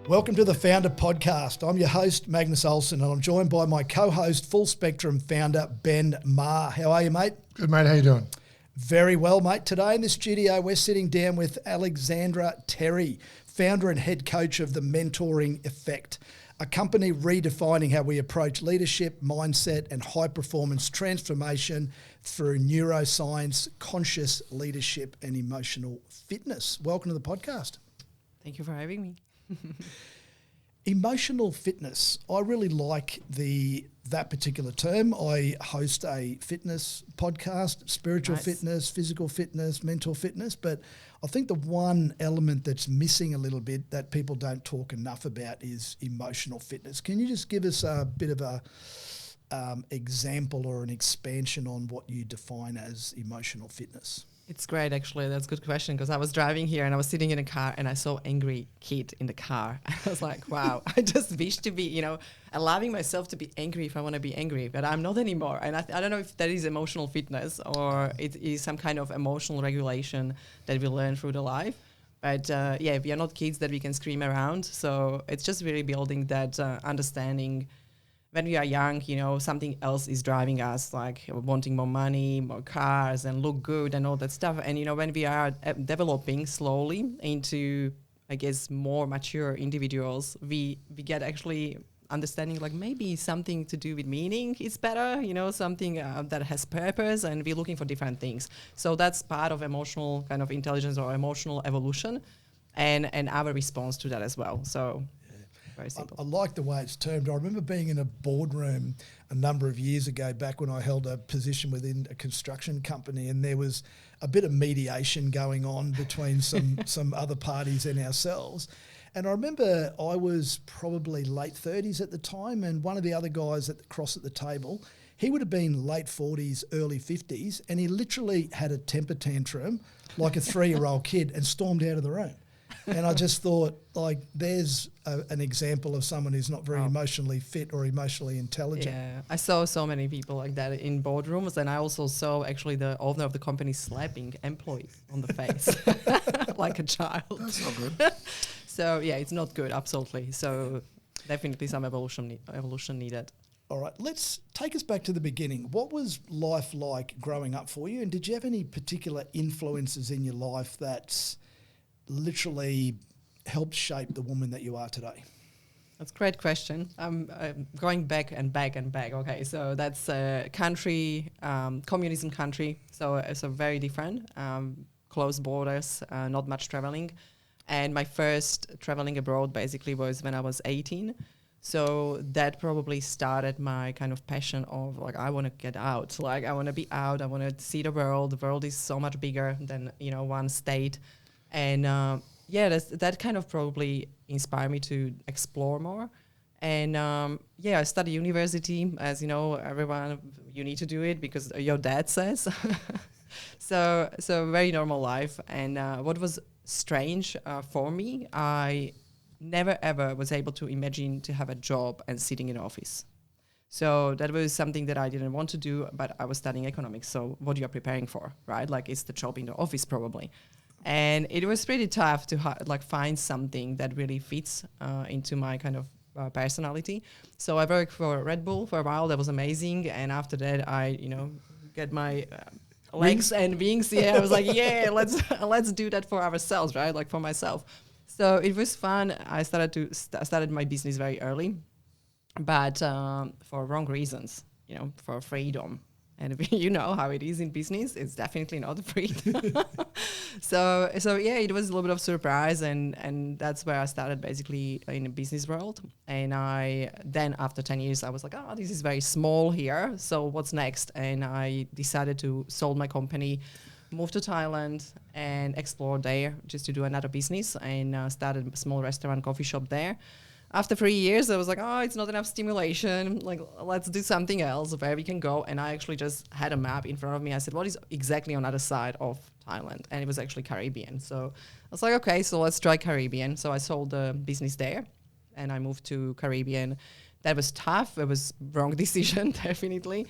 Welcome to the Founder Podcast. I'm your host, Magnus Olsen, and I'm joined by my co-host, Full Spectrum founder, Ben Maher. How are you, mate? Good, mate. How you doing? Very well, mate. Today in the studio, we're sitting down with Alexandra Terrey, founder and head coach of The Mentoring Effect, a company redefining how we approach leadership, mindset, and high-performance transformation through neuroscience, conscious leadership, and emotional fitness. Welcome to the podcast. Thank you for having me. Emotional fitness. I really like that particular term. I host a fitness podcast, spiritual fitness, physical fitness, mental fitness, but I think the one element that's missing a little bit that people don't talk enough about is emotional fitness. Can you just give us a bit of a example or an expansion on what you define as emotional fitness? It's great, actually. That's a good question, because I was driving here and I was sitting in a car and I saw angry kid in the car. I was like, wow, I just wish to be, allowing myself to be angry if I want to be angry, but I'm not anymore. And I don't know if that is emotional fitness or it is some kind of emotional regulation that we learn through the life. But we are not kids that we can scream around. So it's just really building that understanding. When we are young, something else is driving us, like wanting more money, more cars, and look good and all that stuff. And, when we are developing slowly into, I guess, more mature individuals, we get actually understanding like maybe something to do with meaning is better, something that has purpose, and we're looking for different things. So that's part of emotional kind of intelligence or emotional evolution and our response to that as well. So very simple. I like the way it's termed. I remember being in a boardroom a number of years ago, back when I held a position within a construction company, and there was a bit of mediation going on between some other parties and ourselves. And I remember I was probably late 30s at the time, and one of the other guys across at the table, he would have been late 40s, early 50s, and he literally had a temper tantrum like a 3-year-old kid and stormed out of the room. And I just thought, like, there's an example of someone who's not very emotionally fit or emotionally intelligent. Yeah, I saw so many people like that in boardrooms, and I also saw actually the owner of the company slapping employees on the face like a child. That's not good. So, yeah, it's not good, absolutely. So definitely some evolution needed. All right, let's take us back to the beginning. What was life like growing up for you? And did you have any particular influences in your life that's literally helped shape the woman that you are today? That's a great question. I'm going back and back and back. Okay, so that's a country, communism country, so it's a very different, close borders, not much traveling. And my first traveling abroad basically was when I was 18. So that probably started my kind of passion of like, I want to get out. Like, I want to be out. I want to see the world. The world is so much bigger than, one state. And that kind of probably inspired me to explore more. And I studied university, as you know, everyone, you need to do it because your dad says. So very normal life. And what was strange for me, I never ever was able to imagine to have a job and sitting in an office. So that was something that I didn't want to do, but I was studying economics. So what you are preparing for, right? Like, it's the job in the office probably. And it was pretty tough to find something that really fits into my kind of personality. So I worked for Red Bull for a while. That was amazing. And after that, I, get my legs and wings. Yeah, I was like, yeah, let's do that for ourselves, right? Like for myself. So it was fun. I started my business very early, but for wrong reasons, for freedom. And if you know how it is in business, it's definitely not free. So yeah, it was a little bit of surprise, and that's where I started basically in the business world. And then after 10 years, I was like, oh, this is very small here. So what's next? And I decided to sold my company, move to Thailand and explore there just to do another business, and started a small restaurant, coffee shop there. After 3 years, I was like, oh, it's not enough stimulation. Like, let's do something else where we can go. And I actually just had a map in front of me. I said, what is exactly on the other side of Thailand? And it was actually Caribbean. So I was like, okay, so let's try Caribbean. So I sold the business there and I moved to Caribbean. That was tough. It was wrong decision, definitely.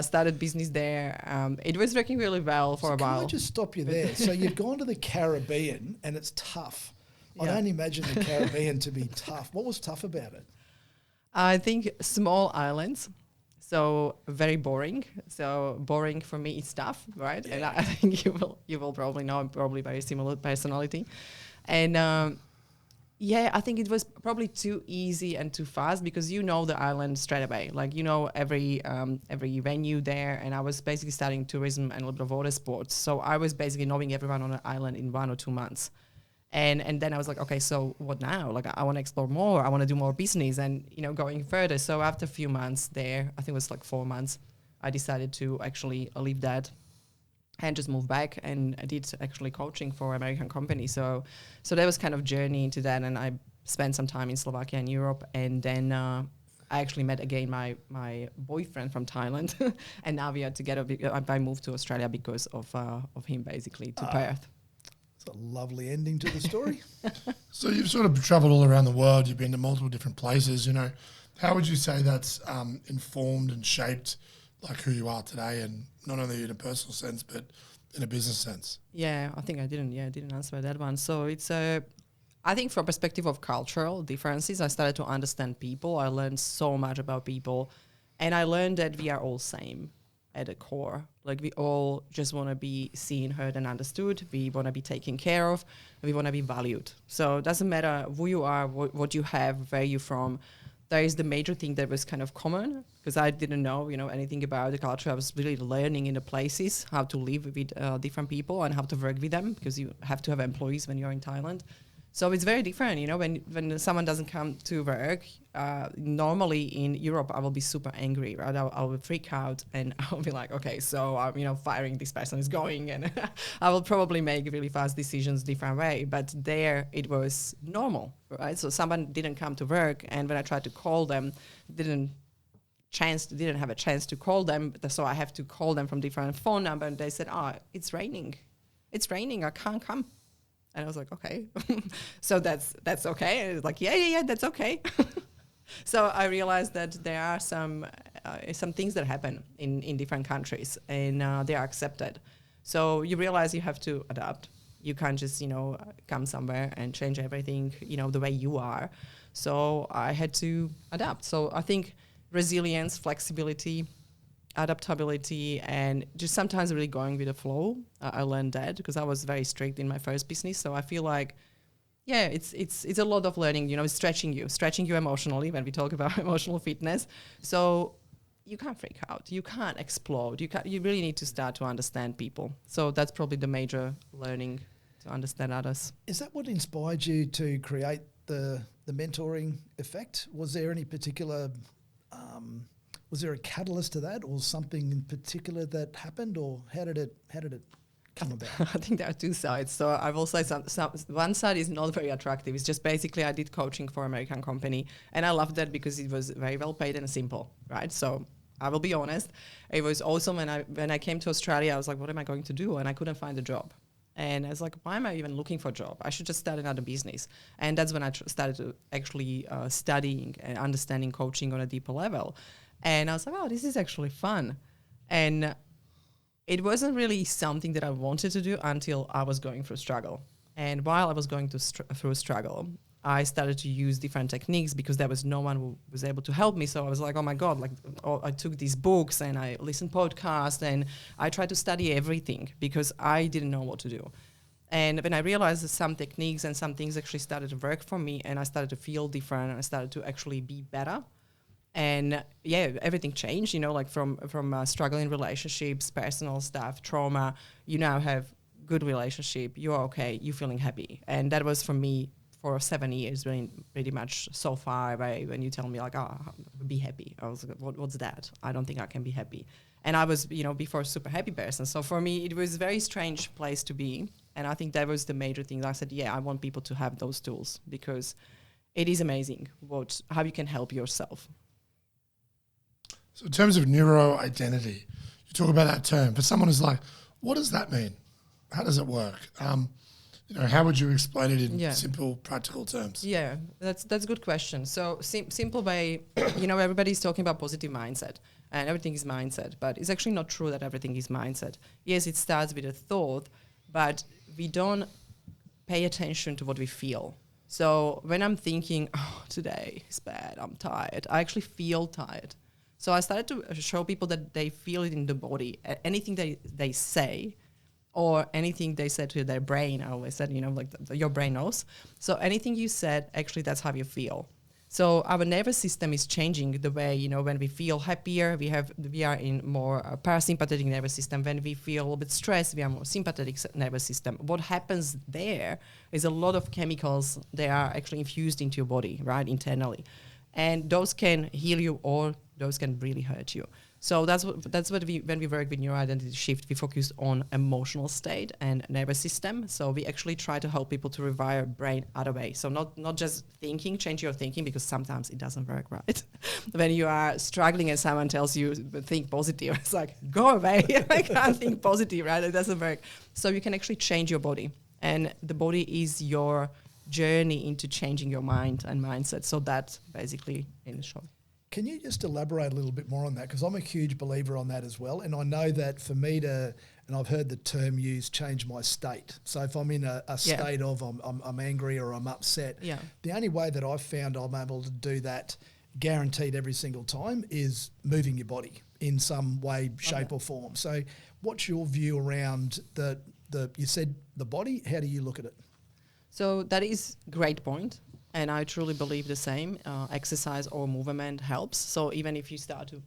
Started business there. It was working really well for a while. Can I just stop you there? So you've gone to the Caribbean and it's tough. I don't imagine the Caribbean to be tough. What was tough about it? I think small islands, so very boring. So boring for me is tough, right? Yeah. And I think you will probably know I'm probably very similar personality, and yeah, I think it was probably too easy and too fast because you know the island straight away, like you know every venue there, and I was basically studying tourism and a little bit of water sports, so I was basically knowing everyone on an island in 1 or 2 months. And then I was like, okay, so what now? Like, I want to explore more. I want to do more business and, going further. So after a few months there, I think it was like 4 months, I decided to actually leave that and just move back. And I did actually coaching for American company. So that was kind of journey into that. And I spent some time in Slovakia and Europe. And then I actually met again my boyfriend from Thailand. And now we are together. I moved to Australia because of him, basically, to Perth. A lovely ending to the story. So you've sort of traveled all around the world. You've been to multiple different places. How would you say that's informed and shaped like who you are today, and not only in a personal sense but in a business sense? Yeah, I think I didn't answer that one. So it's I think from perspective of cultural differences, I started to understand people. I learned so much about people, and I learned that we are all same at the core. Like, we all just want to be seen, heard, and understood. We want to be taken care of. We want to be valued. So it doesn't matter who you are, what you have, where you're from. There is the major thing that was kind of common, because I didn't know, anything about the culture. I was really learning in the places how to live with different people and how to work with them, because you have to have employees when you're in Thailand. So it's very different, when someone doesn't come to work. Normally in Europe, I will be super angry, right? I will freak out, and I'll be like, okay, so I'm, firing this person is going, and I will probably make really fast decisions different way. But there it was normal, right? So someone didn't come to work, and when I tried to call them, didn't have a chance to call them. So I have to call them from different phone number, and they said, it's raining, I can't come. And I was like, okay, so that's okay. And it was like, yeah, that's okay. So I realized that there are some things that happen in different countries, and they are accepted. So you realize you have to adapt. You can't just, come somewhere and change everything, the way you are. So I had to adapt. So I think resilience, flexibility, adaptability, and just sometimes really going with the flow. I learned that because I was very strict in my first business. So I feel like, yeah, it's a lot of learning, it's stretching you emotionally when we talk about emotional fitness. So you can't freak out, you can't explode, you really need to start to understand people. So that's probably the major learning, to understand others. Is that what inspired you to create the mentoring effect? Was there any particular was there a catalyst to that, or something in particular that happened, or how did it come about? I think there are two sides. So I will say one side is not very attractive. It's just basically I did coaching for American company, and I loved that because it was very well paid and simple, right? So I will be honest, it was awesome. When I came to Australia, I was like, what am I going to do? And I couldn't find a job. And I was like, why am I even looking for a job? I should just start another business. And that's when I started to actually studying and understanding coaching on a deeper level. And I was like, oh, this is actually fun. And it wasn't really something that I wanted to do until I was going through struggle. And while I was going through struggle, I started to use different techniques because there was no one who was able to help me. So I was like, oh my God, I took these books and I listened podcasts and I tried to study everything because I didn't know what to do. And when I realized that some techniques and some things actually started to work for me, and I started to feel different, and I started to actually be better. And yeah, everything changed, like from struggling relationships, personal stuff, trauma. You now have good relationship. You're okay. You're feeling happy. And that was for me for 7 years, really, pretty much so far away. When you tell me be happy, I was like, what's that? I don't think I can be happy. And I was, before a super happy person. So for me, it was a very strange place to be. And I think that was the major thing. I said, yeah, I want people to have those tools because it is amazing how you can help yourself. So in terms of neuro-identity, you talk about that term. For someone who's like, what does that mean? How does it work? How would you explain it in simple, practical terms? Yeah, that's a good question. So simple way, everybody's talking about positive mindset and everything is mindset, but it's actually not true that everything is mindset. Yes, it starts with a thought, but we don't pay attention to what we feel. So when I'm thinking, oh, today is bad, I'm tired, I actually feel tired. So I started to show people that they feel it in the body. Anything they say or anything they said to their brain, I always said, like your brain knows. So anything you said, actually that's how you feel. So our nervous system is changing the way, when we feel happier, we are in more parasympathetic nervous system. When we feel a little bit stressed, we are more sympathetic nervous system. What happens there is a lot of chemicals, they are actually infused into your body, right, internally. And those can heal you or those can really hurt you. So that's what when we work with neuro identity shift, we focus on emotional state and nervous system. So we actually try to help people to rewire brain other way. So not just thinking, change your thinking, because sometimes it doesn't work, right? When you are struggling and someone tells you think positive, it's like, go away. I can't think positive, right? It doesn't work. So you can actually change your body, and the body is your journey into changing your mind and mindset. So that basically in short. Can you just elaborate a little bit more on that? Because I'm a huge believer on that as well. And I know that for me and I've heard the term used, change my state. So if I'm in a state of I'm angry or I'm upset, the only way that I've found I'm able to do that guaranteed every single time is moving your body in some way, shape or form. So what's your view around you said the body, how do you look at it? So that is a great point. And I truly believe the same. Exercise or movement helps. So even if you start to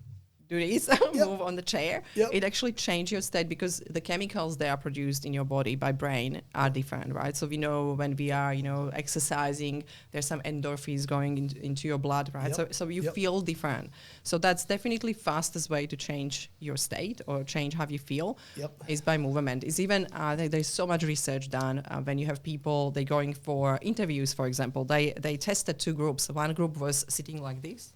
do this, move on the chair, it actually changes your state, because the chemicals that are produced in your body by brain are different, right? So we know when we are, exercising, there's some endorphins going into your blood, right? So you feel different. So that's definitely fastest way to change your state or change how you feel is by movement. It's even, there's so much research done when you have people, they're going for interviews, for example, they tested two groups. One group was sitting like this,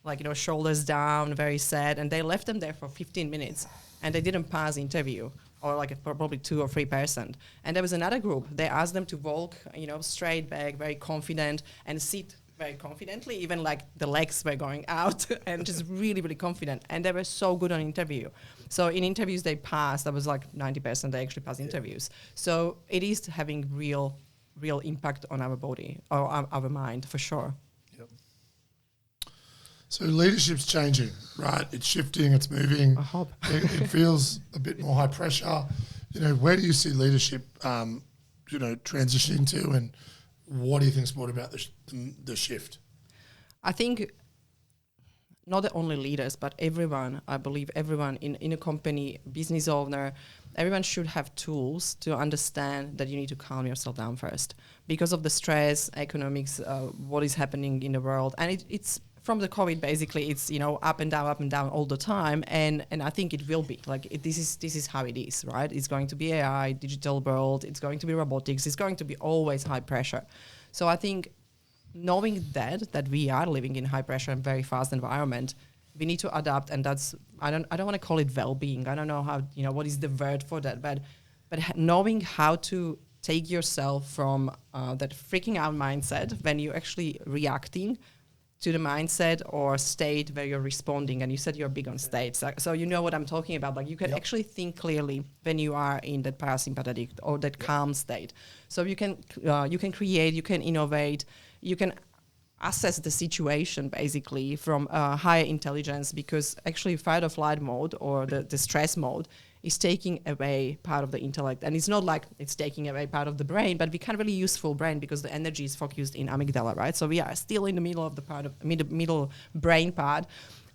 like, shoulders down, very sad, and they left them there for 15 minutes, and they didn't pass the interview, or like probably 2 or 3%. And there was another group, they asked them to walk, straight back, very confident, and sit very confidently, even like the legs were going out, and just really, really confident. And they were so good on interview. So in interviews they passed, that was like 90%, they actually passed interviews. So it is having real impact on our body, or our mind, for sure. So leadership's changing, right? It's shifting, it's moving. I hope. It feels a bit more high pressure. Where do you see leadership, transitioning to, and what do you think's brought about the shift? I think not only leaders, but everyone, I believe everyone in a company, business owner, everyone should have tools to understand that you need to calm yourself down first because of the stress, economics, what is happening in the world. And it's from the COVID, basically, it's, up and down all the time. And I think it will be like, this is how it is, right? It's going to be AI, digital world. It's going to be robotics. It's going to be always high pressure. So I think knowing that we are living in high pressure and very fast environment, we need to adapt. And that's, I don't want to call it well-being. I don't know how, what is the word for that, but knowing how to take yourself from that freaking out mindset when you're actually reacting to the mindset or state where you're responding. And you said you're big on states. So you know what I'm talking about. Like you can actually think clearly when you are in that parasympathetic or that calm state. So you can create, you can innovate, you can assess the situation basically from higher intelligence, because actually fight or flight mode or the stress mode is taking away part of the intellect. And it's not like it's taking away part of the brain, but we can't really use full brain because the energy is focused in amygdala, right? So we are still in the middle of the part of middle brain part,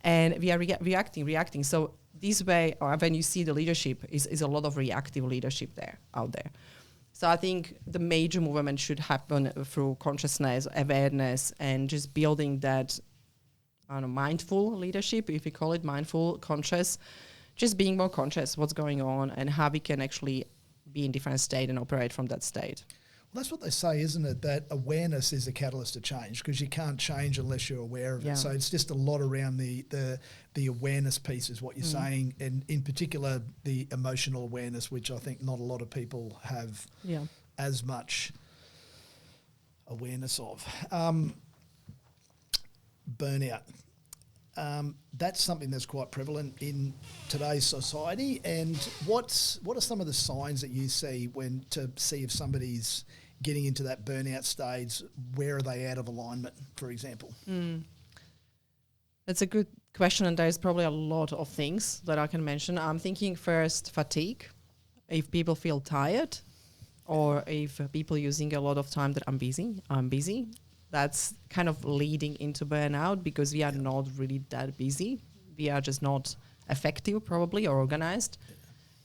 and we are reacting. So this way, or when you see the leadership, is a lot of reactive leadership out there. So I think the major movement should happen through consciousness, awareness, and just building that mindful leadership, if we call it mindful, conscious, just being more conscious what's going on and how we can actually be in different state and operate from that state. Well, that's what they say, isn't it? That awareness is a catalyst to change, because you can't change unless you're aware of it. So it's just a lot around the awareness piece is what you're saying, and in particular the emotional awareness, which I think not a lot of people have as much awareness of. Burnout. That's something that's quite prevalent in today's society. And what are some of the signs that you see to see if somebody's getting into that burnout stage, where are they out of alignment, for example? That's a good question, and there's probably a lot of things that I can mention. I'm thinking first fatigue. If people feel tired, or if people using a lot of time that I'm busy, that's kind of leading into burnout because we are not really that busy. We are just not effective probably or organized.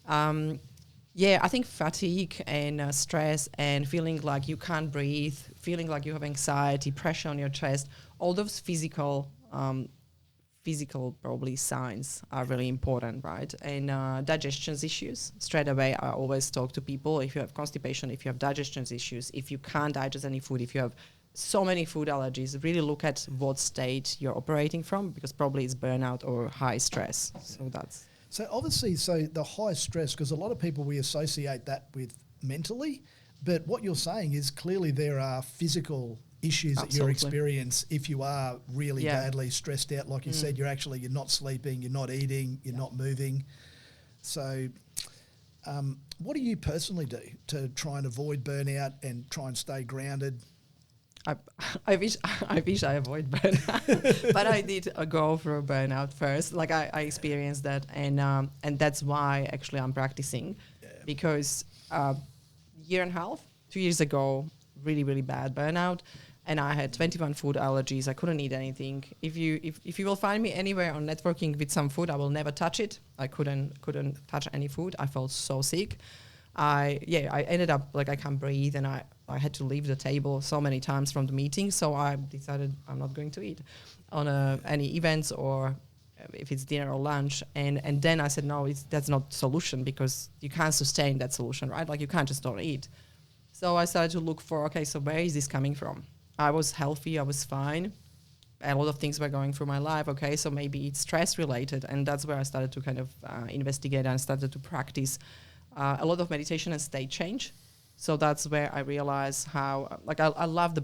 I think fatigue and stress and feeling like you can't breathe, feeling like you have anxiety, pressure on your chest, all those physical probably signs are really important, right? And digestion issues, straight away I always talk to people, if you have constipation, if you have digestion issues, if you can't digest any food, if you have so many food allergies, really look at what state you're operating from, because probably it's burnout or high stress. So obviously, the high stress, because a lot of people, we associate that with mentally, but what you're saying is clearly there are physical issues that you experience if you are really badly stressed out. Like you said, you're not sleeping, you're not eating, you're not moving. So what do you personally do to try and avoid burnout and try and stay grounded? I wish I avoid burnout, but I did go through burnout first. Like I experienced that, and that's why actually I'm practicing, because year and a half, 2 years ago, really bad burnout, and I had 21 food allergies. I couldn't eat anything. If you will find me anywhere on networking with some food, I will never touch it. I couldn't touch any food. I felt so sick. I ended up like I can't breathe, and I had to leave the table so many times from the meeting. So I decided I'm not going to eat on any events, or if it's dinner or lunch. And then I said, no, that's not solution, because you can't sustain that solution, right? Like you can't just not eat. So I started to look for, okay, so where is this coming from? I was healthy, I was fine. A lot of things were going through my life. Okay, so maybe it's stress related. And that's where I started to kind of investigate and started to practice a lot of meditation and state change. So that's where I realized how, like, I love the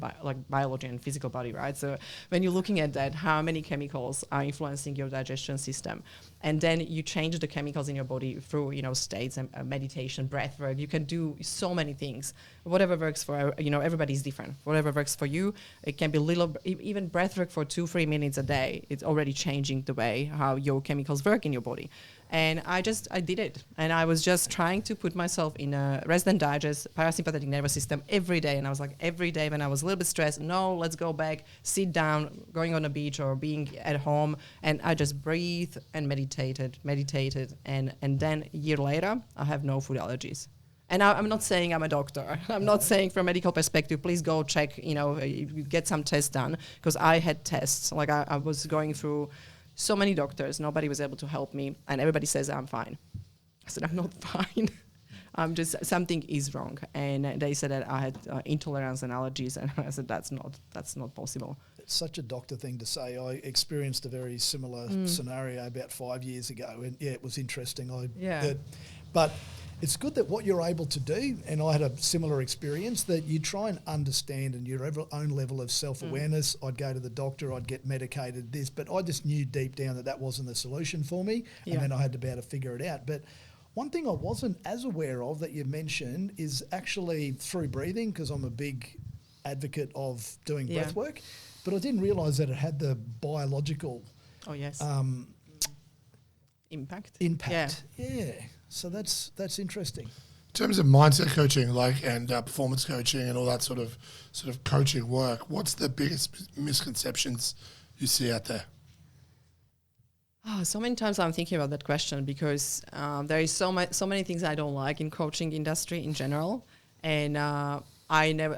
biology and physical body, right? So when you're looking at that, how many chemicals are influencing your digestion system, and then you change the chemicals in your body through, states and meditation, breath work. You can do so many things. Whatever works for, everybody's different. Whatever works for you, it can be even breath work for 2-3 minutes a day. It's already changing the way how your chemicals work in your body. And I did it. And I was just trying to put myself in a rest and digest parasympathetic nervous system every day. And I was like, every day when I was a little bit stressed, no, let's go back, sit down, going on a beach or being at home. And I just breathed and meditated. And then a year later, I have no food allergies. And I'm not saying I'm a doctor. I'm not saying from a medical perspective, please go check, get some tests done. Because I had tests. Like I was going through so many doctors, nobody was able to help me, and everybody says I'm fine. I said, I'm not fine. I'm just, something is wrong. And they said that I had intolerance and allergies, and I said, that's not possible. It's such a doctor thing to say. I experienced a very similar scenario about 5 years ago, and it was interesting. But it's good that what you're able to do, and I had a similar experience, that you try and understand and your own level of self-awareness. I'd go to the doctor, I'd get medicated, but I just knew deep down that wasn't the solution for me, and then I had to be able to figure it out. But one thing I wasn't as aware of that you mentioned is actually through breathing, because I'm a big advocate of doing breath work, but I didn't realise that it had the biological impact. Yeah. So that's interesting. In terms of mindset coaching, and performance coaching and all that sort of coaching work, what's the biggest misconceptions you see out there? Oh, so many times I'm thinking about that question, because there is so many things I don't like in coaching industry in general, and I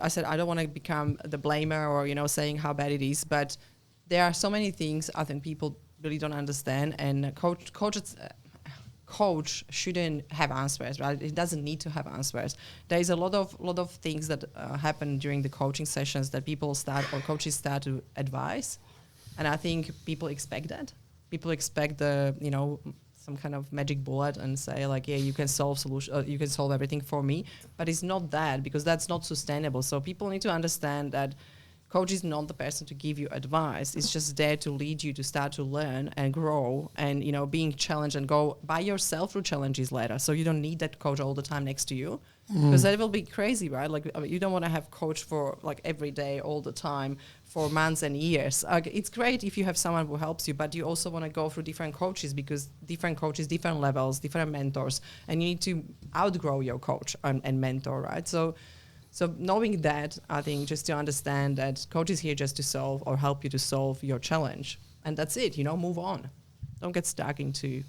said I don't want to become the blamer or saying how bad it is, but there are so many things I think people really don't understand, and coach shouldn't have answers, right? It doesn't need to have answers. There is a lot of things that happen during the coaching sessions that coaches start to advise, and I think people expect that. People expect some kind of magic bullet and say you can solve everything for me, but it's not that, because that's not sustainable. So people need to understand that Coach is not the person to give you advice. It's just there to lead you to start to learn and grow and, being challenged and go by yourself through challenges later. So you don't need that coach all the time next to you because that will be crazy, right? Like you don't want to have coach for like every day, all the time for months and years. It's great if you have someone who helps you, but you also want to go through different coaches because different coaches, different levels, different mentors, and you need to outgrow your coach and mentor, right? So knowing that, I think just to understand that coach is here just to solve or help you to solve your challenge. And that's it, move on. Don't get stuck into,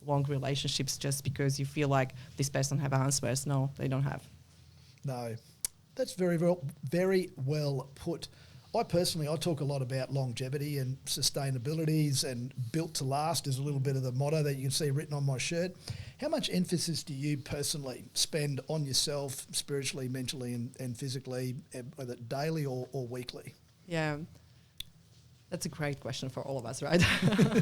long relationships just because you feel like this person have answers. No, they don't have. No, that's very, very well put. I talk a lot about longevity and sustainabilities, and built to last is a little bit of the motto that you can see written on my shirt. How much emphasis do you personally spend on yourself spiritually, mentally and physically, whether daily or weekly? Yeah. That's a great question for all of us, right?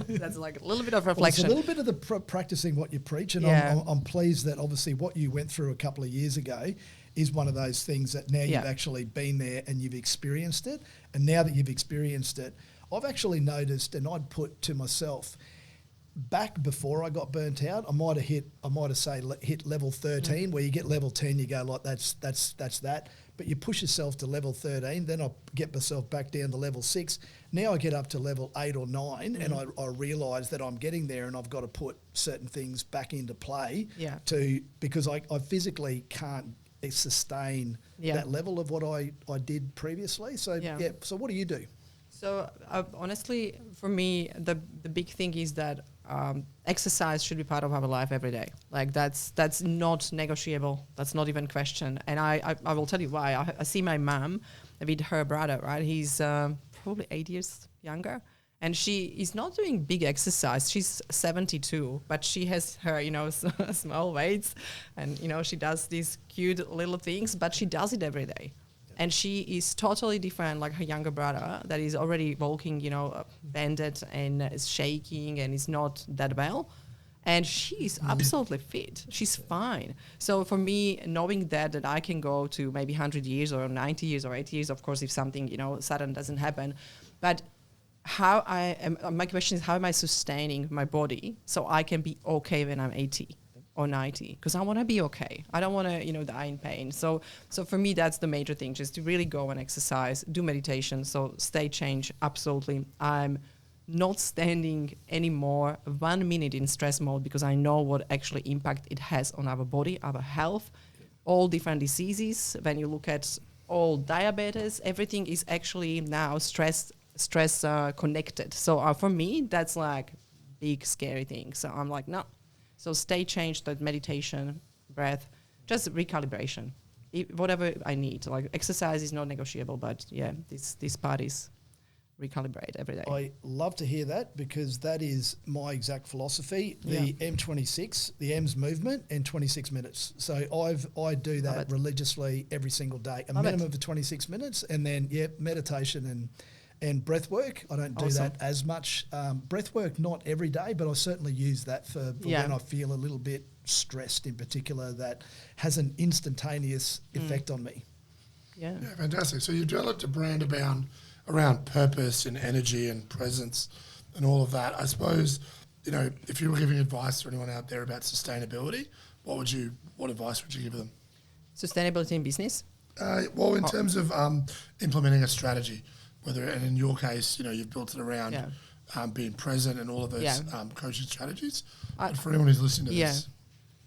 That's like a little bit of reflection. Well, it's a little bit of the practicing what you preach, and I'm pleased that obviously what you went through a couple of years ago is one of those things that now you've actually been there and you've experienced it. And now that you've experienced it, I've actually noticed, and I'd put to myself, back before I got burnt out, I might have hit level 13, where you get level 10, you go like that's that. But you push yourself to level 13, then I get myself back down to level 6. Now I get up to level 8 or 9, and I realise that I'm getting there, and I've got to put certain things back into play because I physically can't sustain that level of what I did previously. So so what do you do? So honestly, for me, the big thing is that exercise should be part of our life every day. Like that's not negotiable. That's not even question. And I will tell you why. I see my mom with her brother, right? He's probably 8 years younger. And she is not doing big exercise. She's 72, but she has her, small weights. And, she does these cute little things, but she does it every day. And she is totally different, like her younger brother, that is already walking, bended and is shaking and is not that well. And she's absolutely fit. She's fine. So for me, knowing that I can go to maybe 100 years or 90 years or 80 years, of course, if something, sudden doesn't happen. But my question is, how am I sustaining my body so I can be okay when I'm 80 or 90? Because I want to be okay. I don't want to, die in pain. So for me, that's the major thing, just to really go and exercise, do meditation. So state change, absolutely. I'm not standing anymore 1 minute in stress mode because I know what actually impact it has on our body, our health, all different diseases. When you look at all diabetes, everything is actually now stress connected. So for me, that's like big scary thing. So I'm like, no. So stay changed, that meditation, breath, just recalibration, whatever I need. Like exercise is not negotiable, but this part is recalibrate every day. I love to hear that because that is my exact philosophy. The M26, the M's movement, and 26 minutes. So I do that religiously every single day, a minimum of 26 minutes, and then meditation and breath work. I don't do that as much. Breath work, not every day, but I certainly use that for when I feel a little bit stressed in particular, that has an instantaneous effect on me. Yeah, fantastic. So you've developed a brand around purpose and energy and presence and all of that. I suppose, if you were giving advice to anyone out there about sustainability, what advice would you give them? Sustainability in business? In terms of implementing a strategy, and in your case, you've built it around being present and all of those coaching strategies. But for anyone who's listening to this.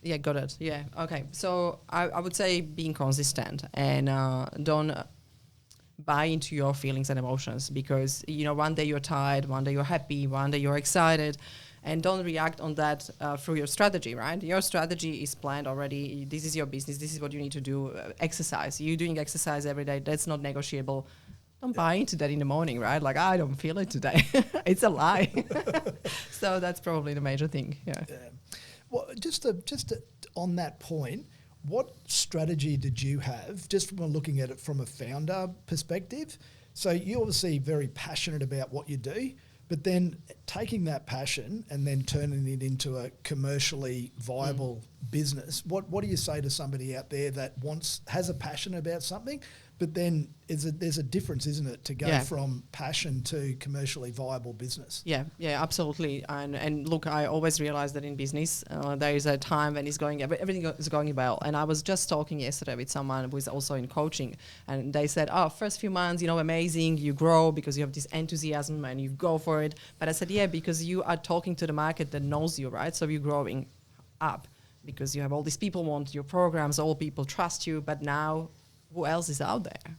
Yeah, got it. Yeah, okay. So I would say being consistent and don't buy into your feelings and emotions because, one day you're tired, one day you're happy, one day you're excited, and don't react on that through your strategy, right? Your strategy is planned already. This is your business. This is what you need to do. Exercise. You're doing exercise every day. That's not negotiable. Don't buy into that in the morning, right? Like, I don't feel it today. It's a lie. So that's probably the major thing. Yeah. Well, just on that point, what strategy did you have, just from looking at it from a founder perspective? So you're obviously very passionate about what you do, but then taking that passion and then turning it into a commercially viable business, what do you say to somebody out there that has a passion about something, but then there's a difference, isn't it, to go from passion to commercially viable business? Yeah, absolutely. And look, I always realize that in business, there is a time when everything is going well. And I was just talking yesterday with someone who is also in coaching, and they said, first few months, amazing, you grow because you have this enthusiasm and you go for it. But I said, yeah, because you are talking to the market that knows you, right? So you're growing up because you have all these people want your programs, all people trust you, but now who else is out there?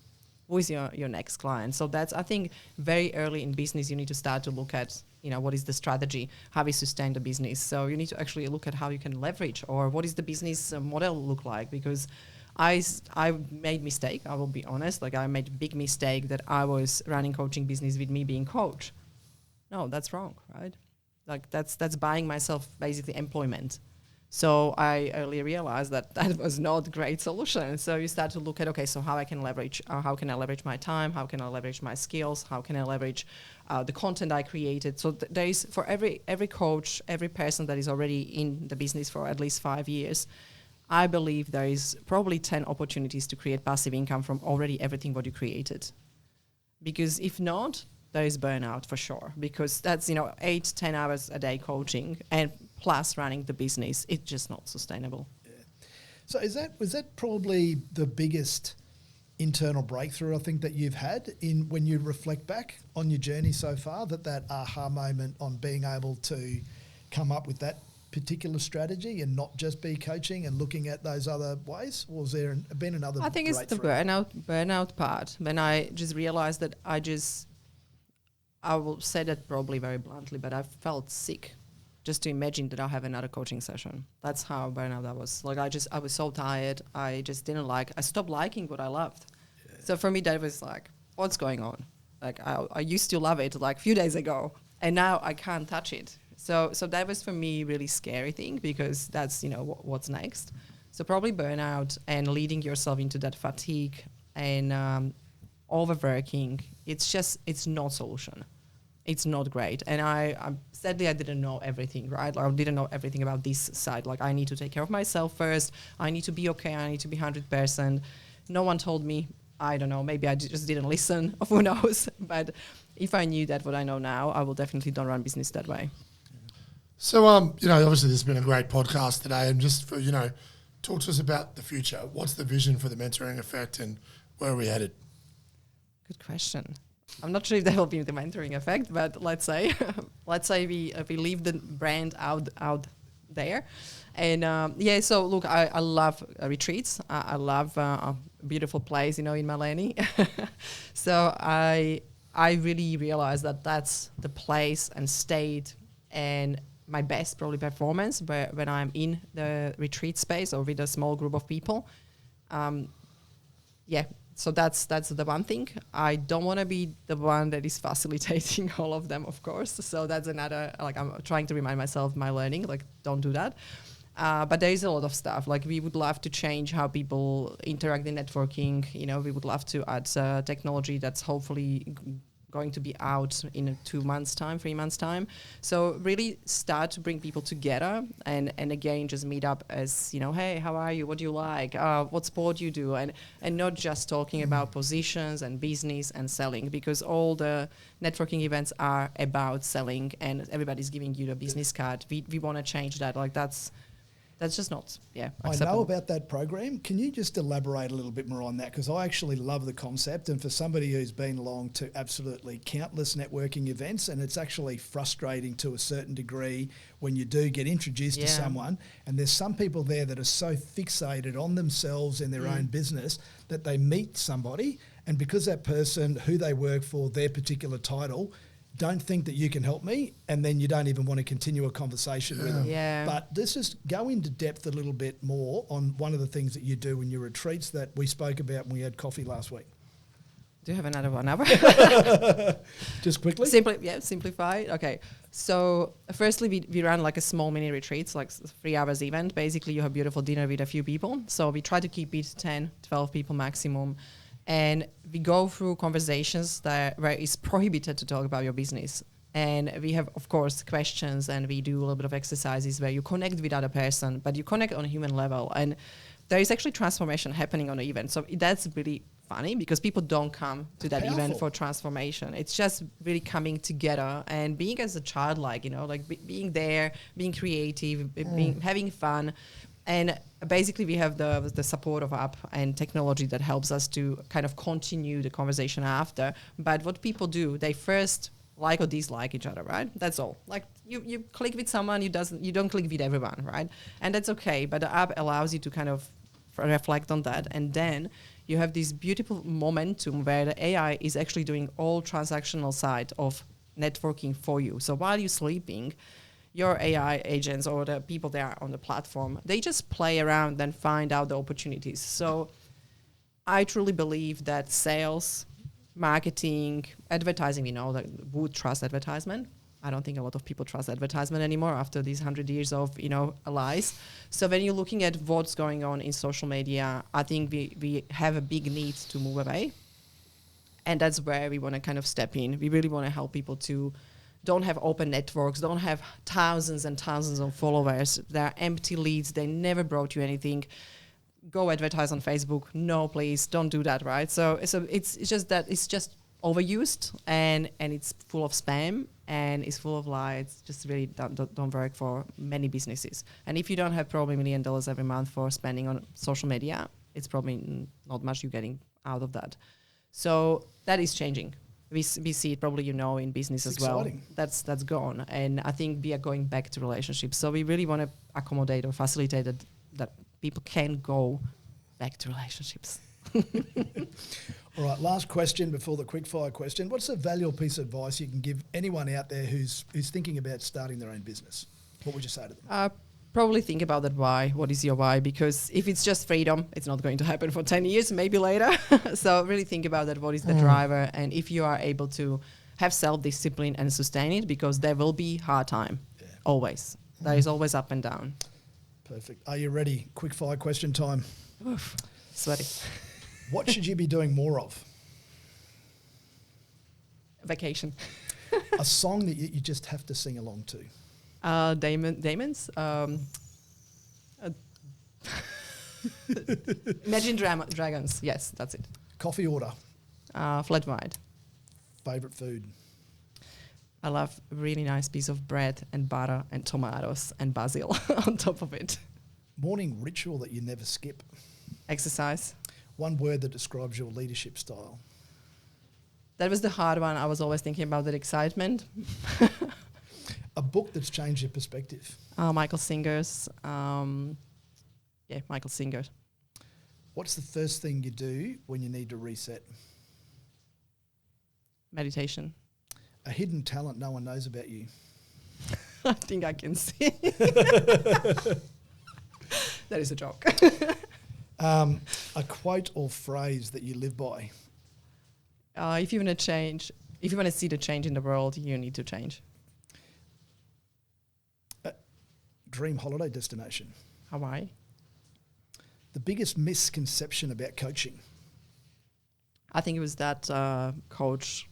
Who is your next client? So that's, I think, very early in business, you need to start to look at, what is the strategy, how we sustain the business. So you need to actually look at how you can leverage, or what is the business model look like? Because I made mistake, I will be honest. Like, I made a big mistake that I was running coaching business with me being coach. No, that's wrong, right? Like, that's buying myself basically employment. So I early realized that was not a great solution. So you start to look at, okay, so how can I leverage my time? How can I leverage my skills? How can I leverage the content I created? So there is, for every coach, every person that is already in the business for at least 5 years, I believe there is probably 10 opportunities to create passive income from already everything what you created. Because if not, there is burnout for sure. Because that's, 8-10 hours a day coaching and plus running the business, it's just not sustainable. Yeah. So was that probably the biggest internal breakthrough I think that you've had in when you reflect back on your journey so far, that aha moment on being able to come up with that particular strategy and not just be coaching and looking at those other ways? Or has there been another I think it's the burnout part, when I just realized that I will say that probably very bluntly, but I felt sick just to imagine that I'll have another coaching session. That's how burnout I was. Like, I was so tired. I just I stopped liking what I loved. Yeah. So for me, that was like, what's going on? Like, I used to love it like a few days ago, and now I can't touch it. So that was for me really scary thing, because that's, what's next. So probably burnout and leading yourself into that fatigue and overworking. It's not solution. It's not great. And sadly, I didn't know everything, right? I didn't know everything about this side. Like, I need to take care of myself first. I need to be okay. I need to be 100%. No one told me. I don't know. Maybe I just didn't listen. Who knows? But if I knew that what I know now, I will definitely don't run business that way. So, obviously this has been a great podcast today. And just for, talk to us about the future. What's the vision for the Mentoring Effect, and where are we headed? Good question. I'm not sure if that will be the mentoring effect, but let's say we leave the brand out there. And so look, I love retreats. I love a beautiful place, in Maleni. So I really realized that that's the place and state and my best probably performance when I'm in the retreat space or with a small group of people. So that's the one thing. I don't want to be the one that is facilitating all of them, of course. So that's another, like, I'm trying to remind myself my learning, like, don't do that. But there is a lot of stuff. Like, we would love to change how people interact in networking. We would love to add technology that's hopefully going to be out in 2 months' time, 3 months' time. So really start to bring people together and again, just meet up as, hey, how are you? What do you like? What sport you do? And not just talking about positions and business and selling, because all the networking events are about selling and everybody's giving you the business card. We want to change that. Like, that's just not, acceptable. I know about that program. Can you just elaborate a little bit more on that? Because I actually love the concept, and for somebody who's been along to absolutely countless networking events, and it's actually frustrating to a certain degree when you do get introduced to someone, and there's some people there that are so fixated on themselves and their own business that they meet somebody, and because that person, who they work for, their particular title, don't think that you can help me, and then you don't even want to continue a conversation with them. Yeah. But let's just go into depth a little bit more on one of the things that you do in your retreats that we spoke about when we had coffee last week. Do you have another 1 hour? Just quickly? Simplify. Okay. So firstly, we run like a small mini retreats, like 3 hours event. Basically, you have beautiful dinner with a few people. So we try to keep it 10, 12 people maximum. And we go through conversations where it's prohibited to talk about your business. And we have, of course, questions, and we do a little bit of exercises where you connect with other person, but you connect on a human level. And there is actually transformation happening on the event. So that's really funny because people don't come to that event for transformation. It's just really coming together and being as a childlike, like being there, being creative, having fun. And basically we have the support of app and technology that helps us to kind of continue the conversation after. But what people do, they first like or dislike each other, right? That's all. Like you click with someone, you don't click with everyone, right? And that's okay. But the app allows you to kind of reflect on that. And then you have this beautiful momentum where the AI is actually doing all transactional side of networking for you. So while you're sleeping, your AI agents or the people there on the platform, they just play around and find out the opportunities. So I truly believe that sales, marketing, advertising, that would trust advertisement. I don't think a lot of people trust advertisement anymore after these 100 years of, lies. So when you're looking at what's going on in social media, I think we have a big need to move away. And that's where we want to kind of step in. We really want to help people to don't have open networks, don't have thousands and thousands of followers. They're empty leads. They never brought you anything. Go advertise on Facebook. No, please don't do that, right? So it's just that it's just overused and it's full of spam and it's full of lies. Just really don't work for many businesses. And if you don't have probably $1 million every month for spending on social media, it's probably not much you're getting out of that. So that is changing. We see it probably, in business as well. That's gone. And I think we are going back to relationships. So we really want to accommodate or facilitate that people can go back to relationships. All right, last question before the quickfire question. What's a valuable piece of advice you can give anyone out there who's thinking about starting their own business? What would you say to them? Probably think about that why. What is your why? Because if it's just freedom, it's not going to happen for 10 years, maybe later. So really think about that. What is the driver? And if you are able to have self-discipline and sustain it, because there will be hard time, always. There is always up and down. Perfect. Are you ready? Quick fire question time. Oof, sweaty. What should you be doing more of? Vacation. A song that you just have to sing along to. Damon's. Imagine Dragons. Yes, that's it. Coffee order. Flat white. Favourite food. I love a really nice piece of bread and butter and tomatoes and basil on top of it. Morning ritual that you never skip. Exercise. One word that describes your leadership style. That was the hard one. I was always thinking about that excitement. A book that's changed your perspective. Michael Singer's. Michael Singer. What's the first thing you do when you need to reset? Meditation. A hidden talent no one knows about you. I think I can see. That is a joke. A quote or phrase that you live by. If you want to see the change in the world, you need to change. Dream holiday destination. Hawaii. The biggest misconception about coaching. I think it was that coach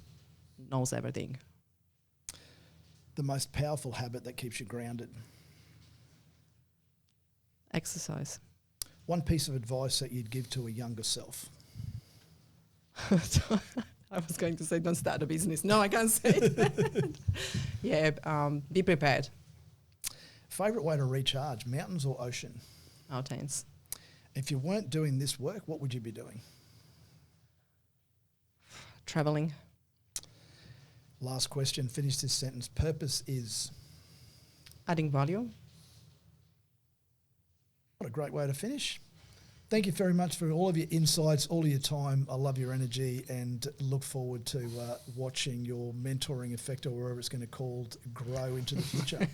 knows everything. The most powerful habit that keeps you grounded. Exercise. One piece of advice that you'd give to a younger self. I was going to say, don't start a business. No, I can't say that. Be prepared. Favourite way to recharge, mountains or ocean? Mountains. If you weren't doing this work, what would you be doing? Traveling. Last question, finish this sentence. Purpose is? Adding value. What a great way to finish. Thank you very much for all of your insights, all of your time. I love your energy and look forward to watching your mentoring effect, or wherever it's going to called, grow into the future.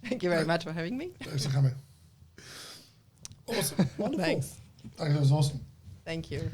Thank you very much for having me. Thanks for coming. Awesome. Wonderful. Thanks. That was awesome. Thank you.